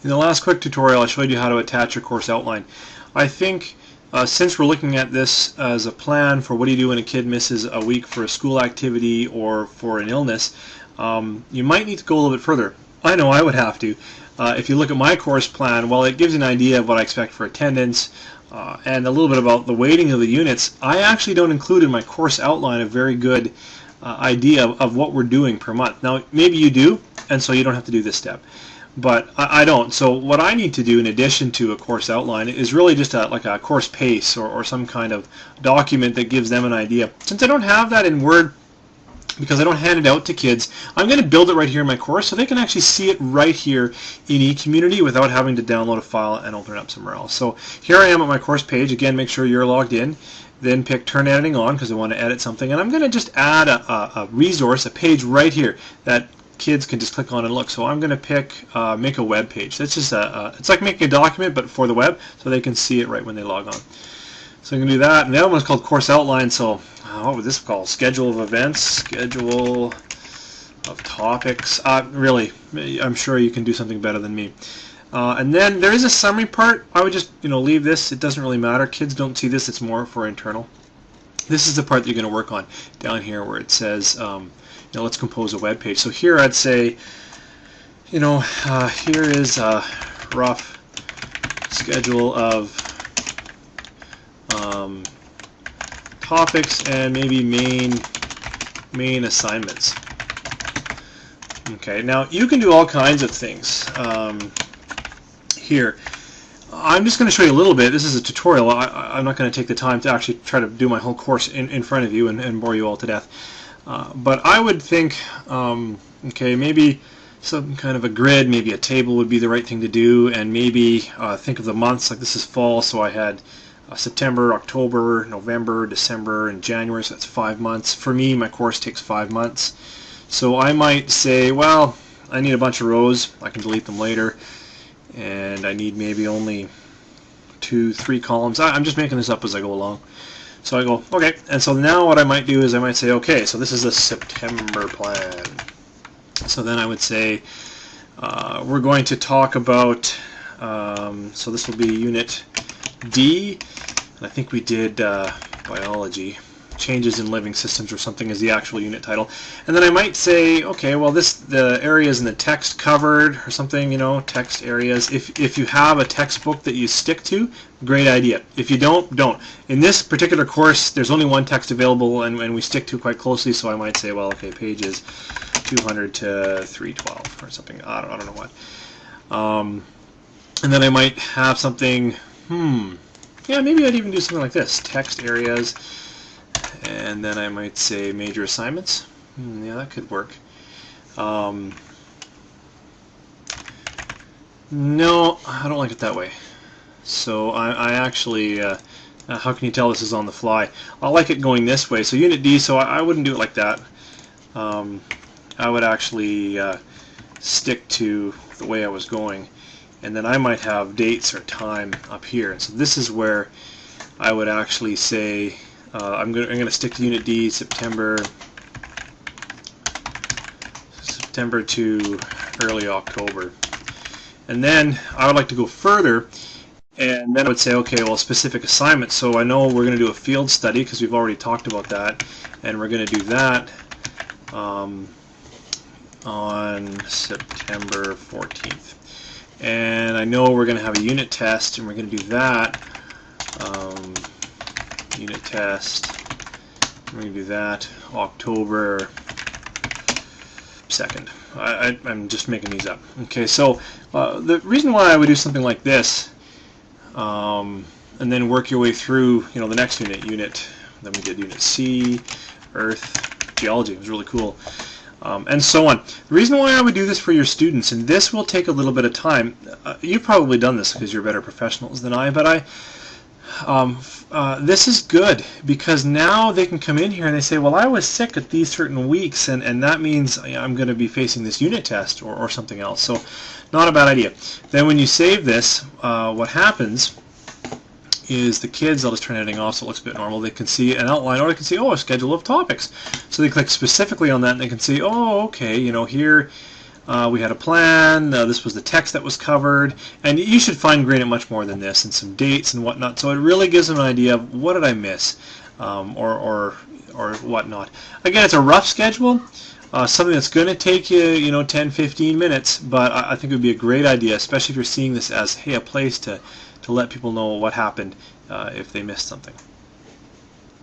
In the last quick tutorial I showed you how to attach your course outline. I think since we're looking at this as a plan for what do you do when a kid misses a week for a school activity or for an illness, you might need to go a little bit further. I know I would have to. If you look at my course plan, well, it gives you an idea of what I expect for attendance and a little bit about the weighting of the units. I actually don't include in my course outline a very good idea of what we're doing per month. Now, maybe you do, and so you don't have to do this step. But I don't. So what I need to do in addition to a course outline is really just like a course pace or some kind of document that gives them an idea. Since I don't have that in Word, because I don't hand it out to kids, I'm going to build it right here in my course so they can actually see it right here in eCommunity without having to download a file and open it up somewhere else. So here I am at my course page. Again, make sure you're logged in. Then pick Turn Editing On because I want to edit something. And I'm going to just add a resource, a page right here that kids can just click on and look. So I'm going to pick make a web page. That's just it's like making a document but for the web, so they can see it right when they log on. So I'm going to do that. And the other one's called Course Outline. So what was this called? Schedule of events, schedule of topics. Really, I'm sure you can do something better than me. And then there is a summary part. I would just leave this. It doesn't really matter. Kids don't see this. It's more for internal. This is the part that you're going to work on down here where it says let's compose a web page. So here I'd say, here is a rough schedule of topics and maybe main assignments. Okay, now you can do all kinds of things here. I'm just going to show you a little bit. This is a tutorial. I'm not going to take the time to actually try to do my whole course in front of you and bore you all to death. But I would think, okay, maybe some kind of a grid, maybe a table would be the right thing to do, and maybe think of the months, like this is fall, so I had September, October, November, December, and January, so that's 5 months. For me, my course takes 5 months. So I might say, well, I need a bunch of rows, I can delete them later, and I need maybe only 2-3 columns. I'm just making this up as I go along. So I go, okay, and so now what I might do is I might say, okay, so this is a September plan. So then I would say, we're going to talk about, so this will be Unit D, and I think we did biology, changes in living systems or something is the actual unit title. And then I might say, okay, well the areas in the text covered or something, text areas. If you have a textbook that you stick to, great idea. If you don't. In this particular course, there's only one text available and we stick to quite closely, so I might say, well, okay, pages 200 to 312 or something. I don't know what. And then I might have something, yeah, maybe I'd even do something like this, text areas. And then I might say major assignments. Yeah, that could work. No, I don't like it that way. So I actually, how can you tell this is on the fly? I like it going this way. So Unit D, so I wouldn't do it like that. I would actually stick to the way I was going. And then I might have dates or time up here. And so this is where I would actually say, I'm going to stick to Unit D, September to early October. And then I would like to go further, and then I would say, okay, well, specific assignments. So I know we're going to do a field study because we've already talked about that, and we're going to do that on September 14th. And I know we're going to have a unit test, and we're going to do that. Unit test. We're going to do that October 2nd. I'm just making these up. Okay, so the reason why I would do something like this, and then work your way through, the next unit. Then we did Unit C, Earth, Geology. It was really cool. And so on. The reason why I would do this for your students, and this will take a little bit of time, you've probably done this because you're better professionals than I, but this is good because now they can come in here and they say, well, I was sick at these certain weeks, and that means I'm going to be facing this unit test or something else. So not a bad idea. Then when you save this, what happens is the kids, I'll just turn editing off so it looks a bit normal, they can see an outline, or they can see, oh, a schedule of topics. So they click specifically on that and they can see, oh, okay, here we had a plan, this was the text that was covered, and you should fine grain it much more than this, and some dates and whatnot, so it really gives them an idea of what did I miss, or whatnot. Again, it's a rough schedule, something that's going to take you, 10-15 minutes, but I think it would be a great idea, especially if you're seeing this as, hey, a place to let people know what happened if they missed something.